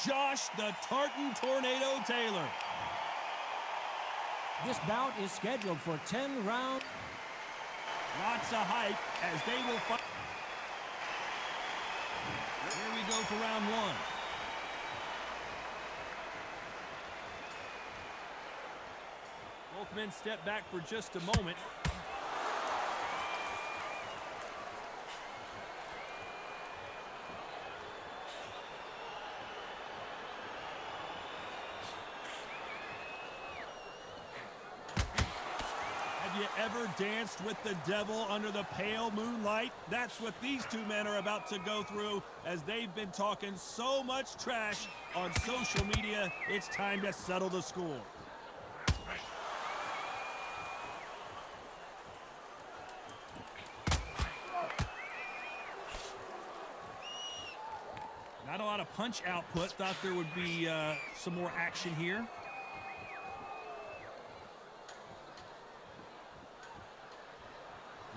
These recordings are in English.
Josh the Tartan Tornado Taylor. This bout is scheduled for 10 rounds. Lots of hype as they will fight. Here we go for round one. Both men step back for just a moment. Have you ever danced with the devil under the pale moonlight? That's what these two men are about to go through as they've been talking so much trash on social media. It's time to settle the score. Not a lot of punch output. Thought there would be some more action here.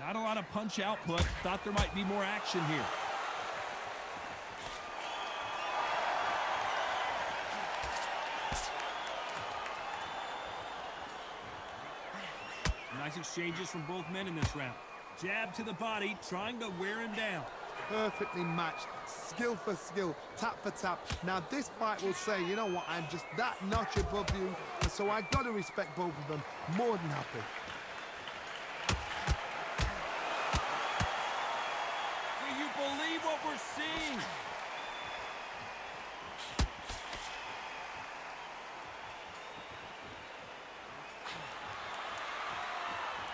Not a lot of punch output. Thought there might be more action here. Nice exchanges from both men in this round. Jab to the body, trying to wear him down. Perfectly matched, skill for skill, tap for tap. Now this fight will say, you know what, I'm just that notch above you, and so I got to respect both of them. More than happy. Do you believe what we're seeing?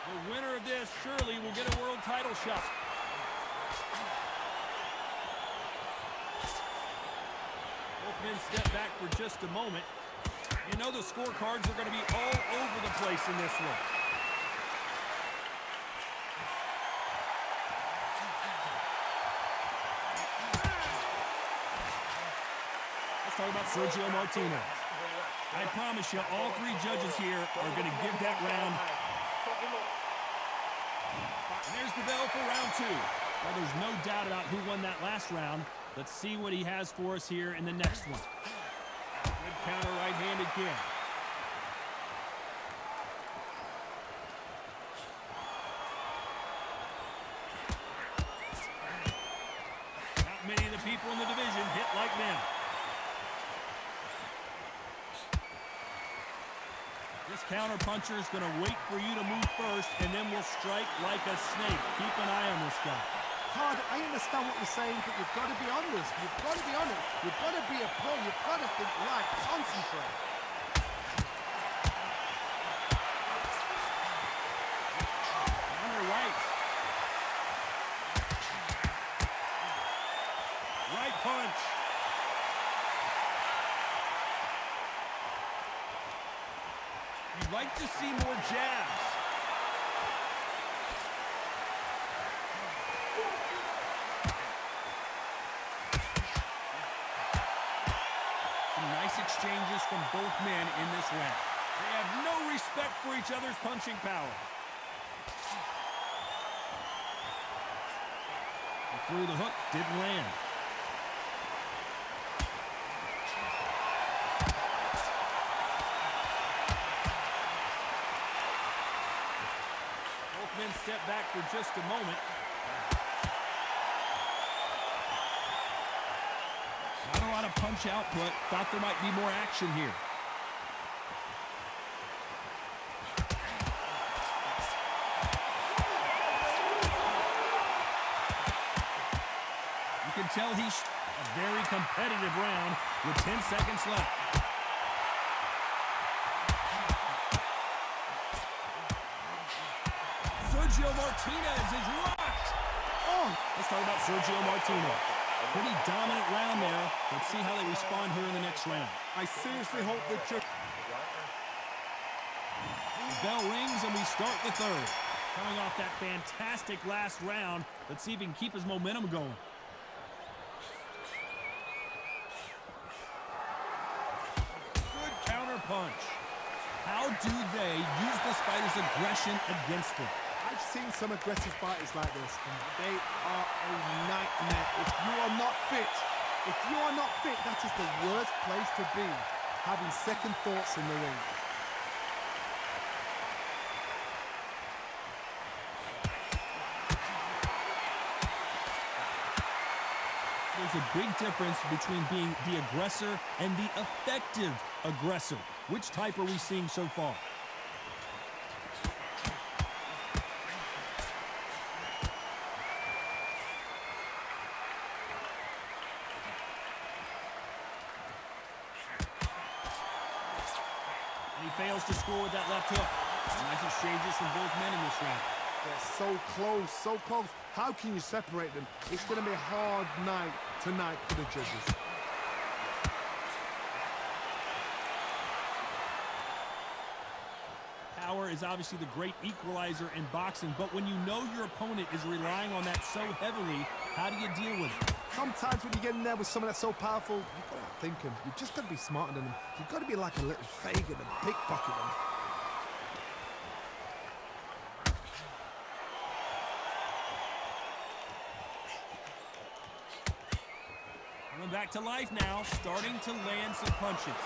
The winner of this surely will get a world title shot. Both men step back for just a moment. You know the scorecards are going to be all over the place in this one. Let's talk about Sergio Martinez. I promise you, all three judges here are going to give that round. And there's the bell for round two. Well, there's no doubt about who won that last round. Let's see what he has for us here in the next one. Good counter right hand again. Not many of the people in the division hit like them. This counter puncher is going to wait for you to move first, and then will strike like a snake. Keep an eye on this guy. Todd, I understand what you're saying, but you've got to be honest. You've got to be honest. You've got to be a pro. You've got to think right. Concentrate. Counter right. Right punch. You'd like to see more jabs. Nice exchanges from both men in this round. They have no respect for each other's punching power. He threw the hook, didn't land. Both men step back for just a moment. Not a lot of punch output. Thought there might be more action here. You can tell he's a very competitive round with 10 seconds left. Sergio Martinez is rocked. Oh, let's talk about Sergio Martinez. Pretty dominant round there. Let's see how they respond here in the next round. I seriously hope that you're... Bell rings and we start the third. Coming off that fantastic last round, let's see if he can keep his momentum going. Good counter punch. How do they use this fighter's aggression against them? I've seen some aggressive fighters like this, and they are a nightmare. If you are not fit, If you are not fit, that is the worst place to be, having second thoughts in the ring. There's a big difference between being the aggressor and the effective aggressor. Which type are we seeing so far? And he fails to score with that left hook. Nice exchanges from both men in this round. They're so close, so close. How can you separate them? It's going to be a hard night tonight for the judges. Power is obviously the great equalizer in boxing, but when you know your opponent is relying on that so heavily, how do you deal with it? Sometimes when you get in there with someone that's so powerful, you've got to outthink him. You've just got to be smarter than him. You've got to be like a little faggot and pickpocket him. Coming back to life now, starting to land some punches.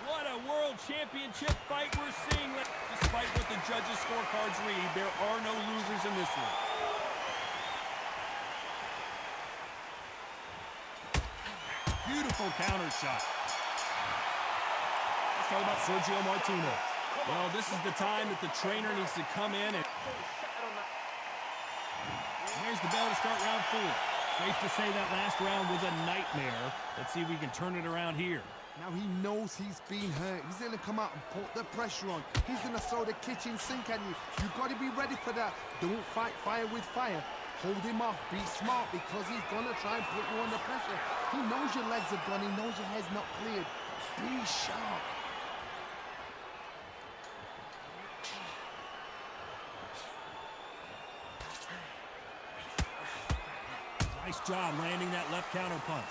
What a world championship fight we're seeing. Despite what the judges' scorecards read, there are no losers in this one. Beautiful counter shot. Let's talk about Sergio Martinez. Well, this is the time that the trainer needs to come in and... There's the bell to start round 4. Safe to say that last round was a nightmare. Let's see if we can turn it around here. Now he knows he's been hurt. He's going to come out and put the pressure on. He's going to throw the kitchen sink at you. You've got to be ready for that. Don't fight fire with fire. Hold him off. Be smart because he's going to try and put you under pressure. He knows your legs are gone. He knows your head's not cleared. Be sharp. Nice job landing that left counter punch.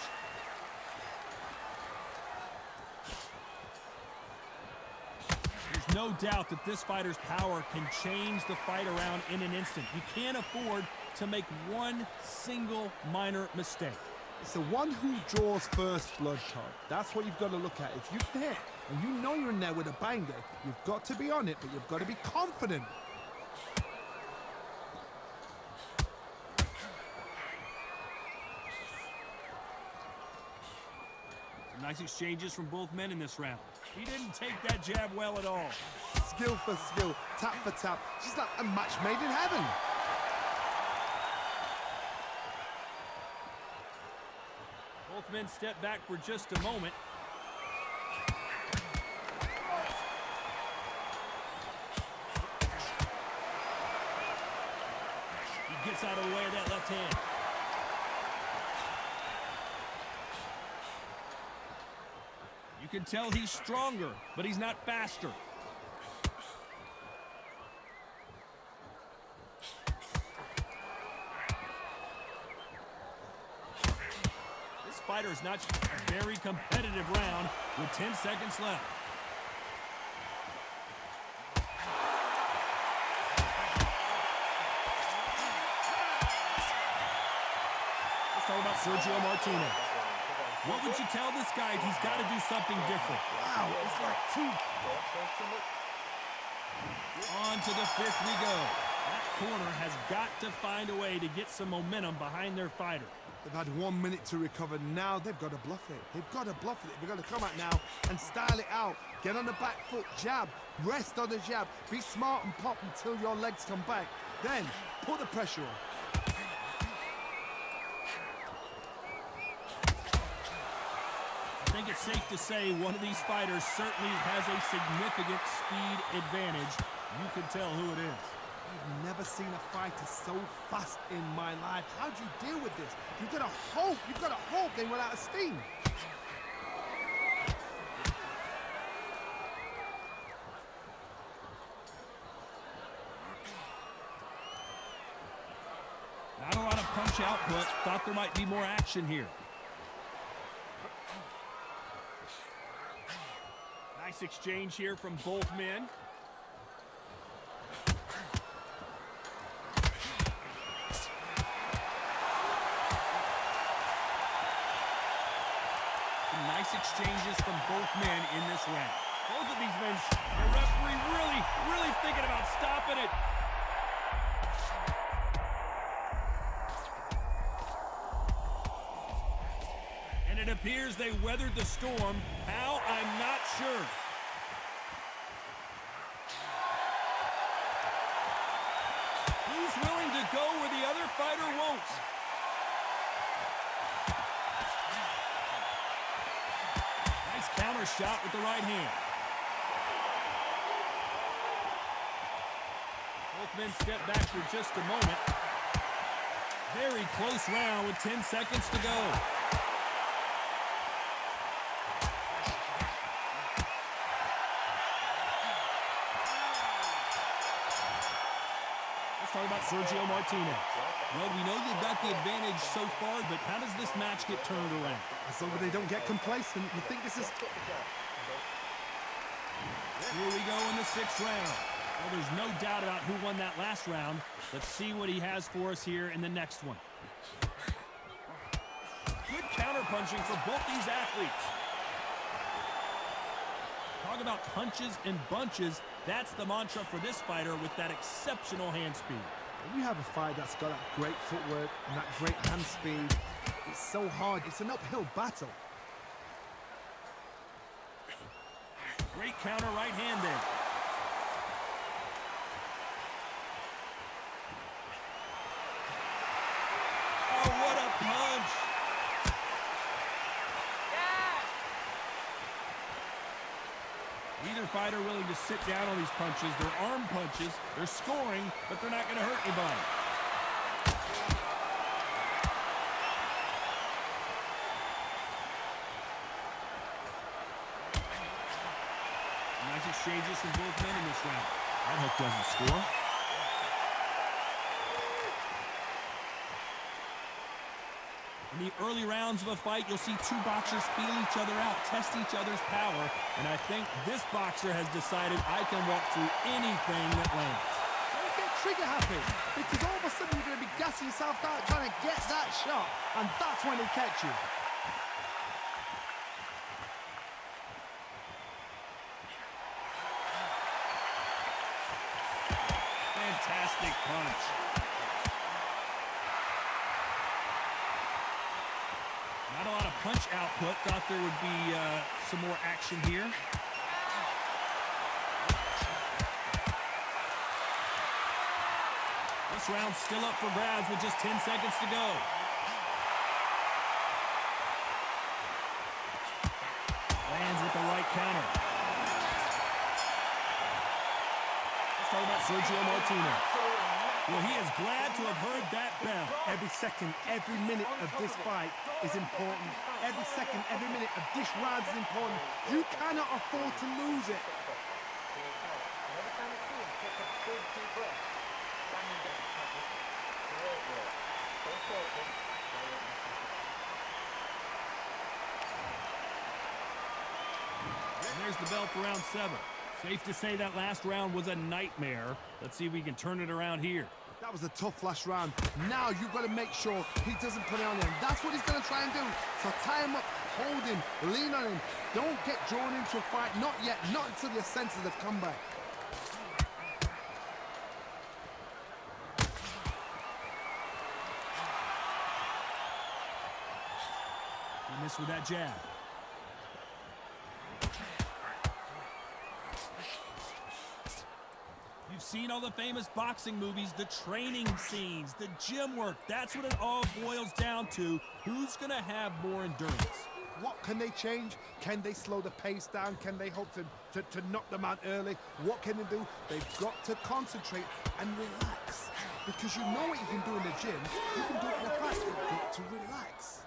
There's no doubt that this fighter's power can change the fight around in an instant. You can't afford to make one single minor mistake. It's the one who draws first blood card. That's what you've got to look at. If you're there and you know you're in there with a banger, you've got to be on it, but you've got to be confident. Nice exchanges from both men in this round. He didn't take that jab well at all. Skill for skill, tap for tap. Just like a match made in heaven. Both men step back for just a moment. He gets out of the way of that left hand. You can tell he's stronger, but he's not faster. This fighter is not a very competitive round with 10 seconds left. Let's talk about Sergio Martinez. What would you tell this guy? He's got to do something different. Wow, it's like two. On to the 5th we go. That corner has got to find a way to get some momentum behind their fighter. They've had 1 minute to recover. Now they've got to bluff it. They've got to bluff it. They've got to come out now and style it out. Get on the back foot, jab, rest on the jab. Be smart and pop until your legs come back. Then put the pressure on. I think it's safe to say one of these fighters certainly has a significant speed advantage. You can tell who it is. I've never seen a fighter so fast in my life. How do you deal with this? You've got to hope they run out of steam. Not a lot of punch output. Thought there might be more action here. Nice exchange here from both men. exchanges from both men in this round. Both of these men, the referee really thinking about stopping it. And it appears they weathered the storm. How? I'm not sure. Who's willing to go where the other fighter won't? Nice counter shot with the right hand. Both men step back for just a moment. Very close round with 10 seconds to go. Let's talk about Sergio Martinez. Well, we know you've got the advantage so far, but how does this match get turned around? As long as they don't get complacent, you think this is... Here we go in the 6th round. Well, there's no doubt about who won that last round. Let's see what he has for us here in the next one. Good counter-punching for both these athletes. Talk about punches and bunches. That's the mantra for this fighter with that exceptional hand speed. When you have a fight that's got that great footwork and that great hand speed, it's so hard. It's an uphill battle. Great counter right hand there. Oh, what a punch! Neither fighter willing to sit down on these punches. They're arm punches. They're scoring, but they're not going to hurt anybody. Nice exchanges from both men in this round. That hook doesn't score. In the early rounds of a fight, you'll see two boxers feel each other out, test each other's power, and I think this boxer has decided I can walk through anything that lands. Don't get trigger happy, because all of a sudden you're going to be gassing yourself out trying to get that shot, and that's when it catch you. Fantastic punch. Not a lot of punch output. Thought there would be some more action here. This round's still up for grabs with just 10 seconds to go. Lands with the right counter. Let's talk about Sergio Martinez. Well, he is glad to have heard that bell. Every second, every minute of this fight is important. Every second, every minute of this round is important. You cannot afford to lose it. And there's the bell for round 7. Safe to say that last round was a nightmare. Let's see if we can turn it around here. That was a tough last round. Now you've got to make sure he doesn't put it on him. That's what he's going to try and do. So tie him up, hold him, lean on him. Don't get drawn into a fight. Not yet. Not until your senses have come back. He missed with that jab. You've seen all the famous boxing movies, the training scenes, the gym work. That's what it all boils down to. Who's going to have more endurance? What can they change? Can they slow the pace down? Can they hope to knock them out early? What can they do? They've got to concentrate and relax. Because you know what you can do in the gym. You can do it in the fight. You've got to relax.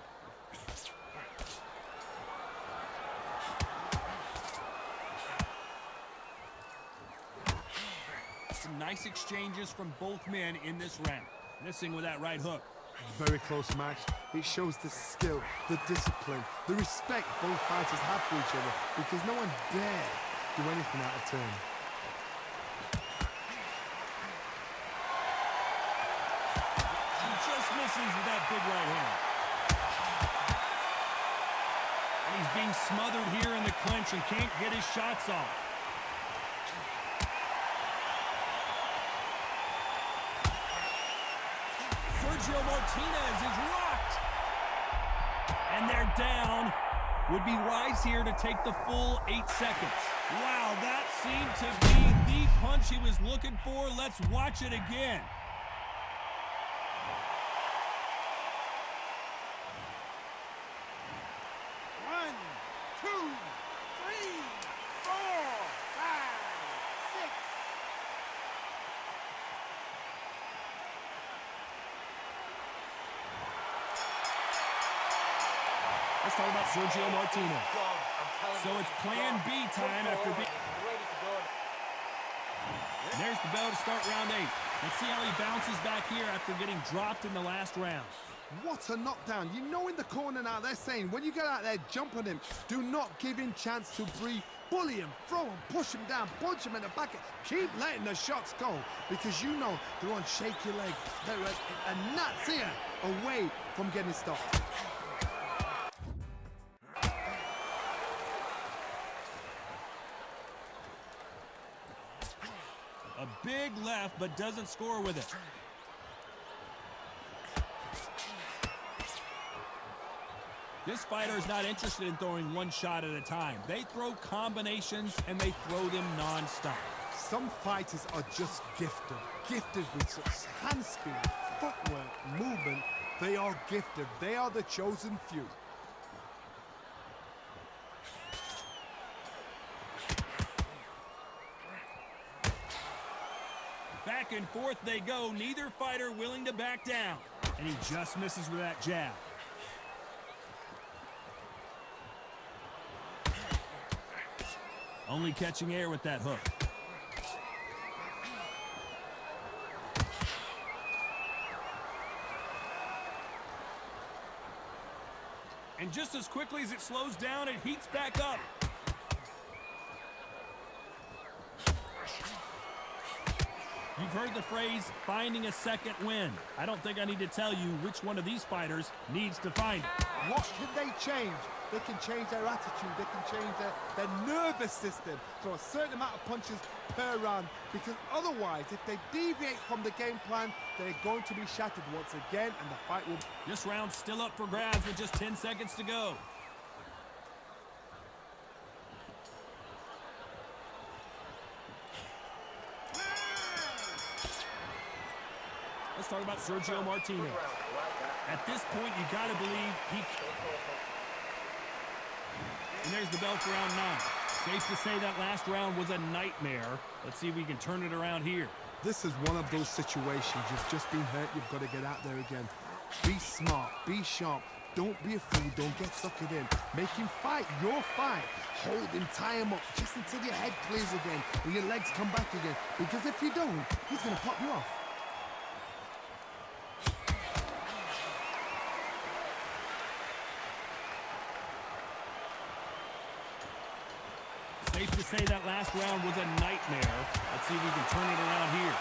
Some nice exchanges from both men in this round. Missing with that right hook. Very close match. It shows the skill, the discipline, the respect both fighters have for each other, because no one dare do anything out of turn. He just misses with that big right hand. And he He's being smothered here in the clinch and can't get his shots off. Sergio Martinez is rocked. And they're down. Would be wise here to take the full 8 seconds. Wow, that seemed to be the punch he was looking for. Let's watch it again. One, two, three, four, five, six. Let's talk about Sergio Martinez. So it's plan B time after being... There's the bell to start round 8. Let's see how he bounces back here after getting dropped in the last round. What a knockdown. You know in the corner now they're saying when you get out there, jump on him. Do not give him chance to breathe. Bully him, throw him, push him down, punch him in the back. Keep letting the shots go because you know they're on shaky legs. They're a gnat's ear away from getting stopped. A big left, but doesn't score with it. This fighter is not interested in throwing one shot at a time. They throw combinations, and they throw them non-stop. Some fighters are just gifted. Gifted with such hand speed, footwork, movement. They are gifted. They are the chosen few. Back and forth they go, neither fighter willing to back down. And he just misses with that jab. Only catching air with that hook. And just as quickly as it slows down, it heats back up. You've heard the phrase, finding a second win. I don't think I need to tell you which one of these fighters needs to find it. What can they change? They can change their attitude. They can change their nervous system. Throw a certain amount of punches per round. Because otherwise, if they deviate from the game plan, they're going to be shattered once again, and the fight will... This round's still up for grabs with just 10 seconds to go. Let's talk about Sergio Martinez. At this point, you got to believe he... And there's the bell for round 9. Safe to say that last round was a nightmare. Let's see if we can turn it around here. This is one of those situations. You've just been hurt. You've got to get out there again. Be smart. Be sharp. Don't be a fool. Don't get suckered in. Make him fight your fight. Hold him, tie him up, just until your head clears again and your legs come back again. Because if you don't, he's going to pop you off. Safe to say that last round was a nightmare. Let's see if we can turn it around here.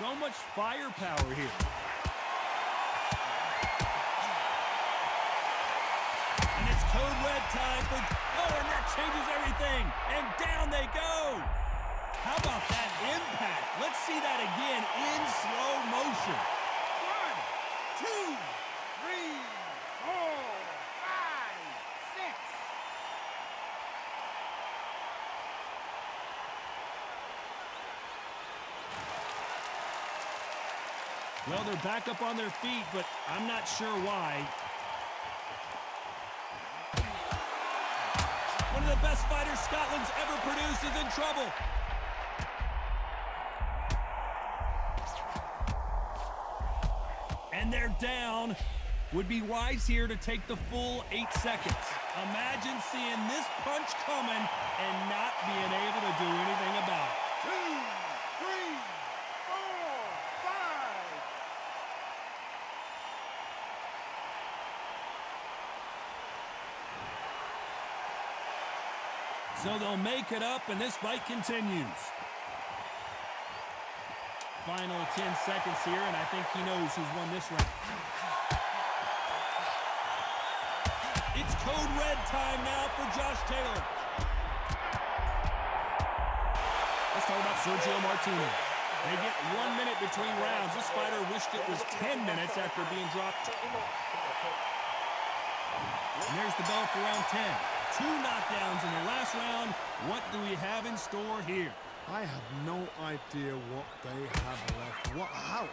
So much firepower here. And it's code red time for... Oh, and that changes everything. And down they go. How about that impact? Let's see that again in slow motion. 1, 2, 3, 4, 5, 6. Well, they're back up on their feet, but I'm not sure why. One of the best fighters Scotland's ever produced is in trouble. And they're down. Would be wise here to take the full 8 seconds. Imagine seeing this punch coming and not being able to do anything about it. 2, 3, 4, 5. So they'll make it up, and this fight continues. Final 10 seconds here, and I think he knows who's won this round. red time now for Josh Taylor. Let's talk about Sergio Martinez. They get 1 minute between rounds. This fighter wished it was 10 minutes after being dropped. And there's the bell for round 10. 2 knockdowns in the last round. What do we have in store here? I have no idea what they have left.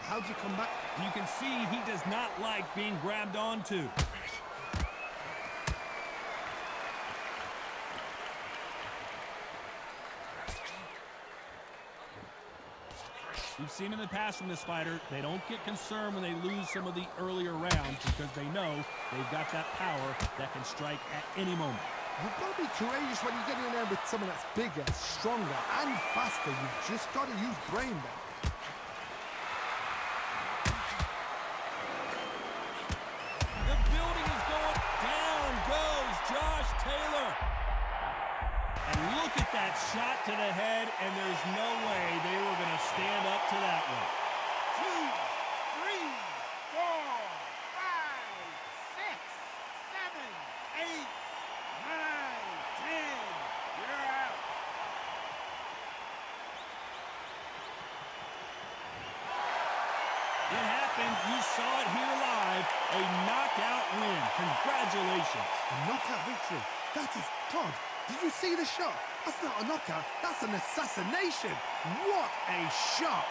How'd you come back? You can see he does not like being grabbed onto. We've seen in the past from this fighter, they don't get concerned when they lose some of the earlier rounds because they know they've got that power that can strike at any moment. You've got to be courageous when you get in there with someone that's bigger, stronger, and faster. You've just got to use brain there. The building is going down. Goes Josh Taylor. And look at that shot to the head, and there's no way they were going to stand up to that one. 2, 3, 4, 5, 6, 7, 8, 9, 10. You're out. It happened. You saw it here live. A knockout win. Congratulations. A knockout victory. That is Todd. Did you see the shot? That's not a knockout. That's an assassination. What a shot.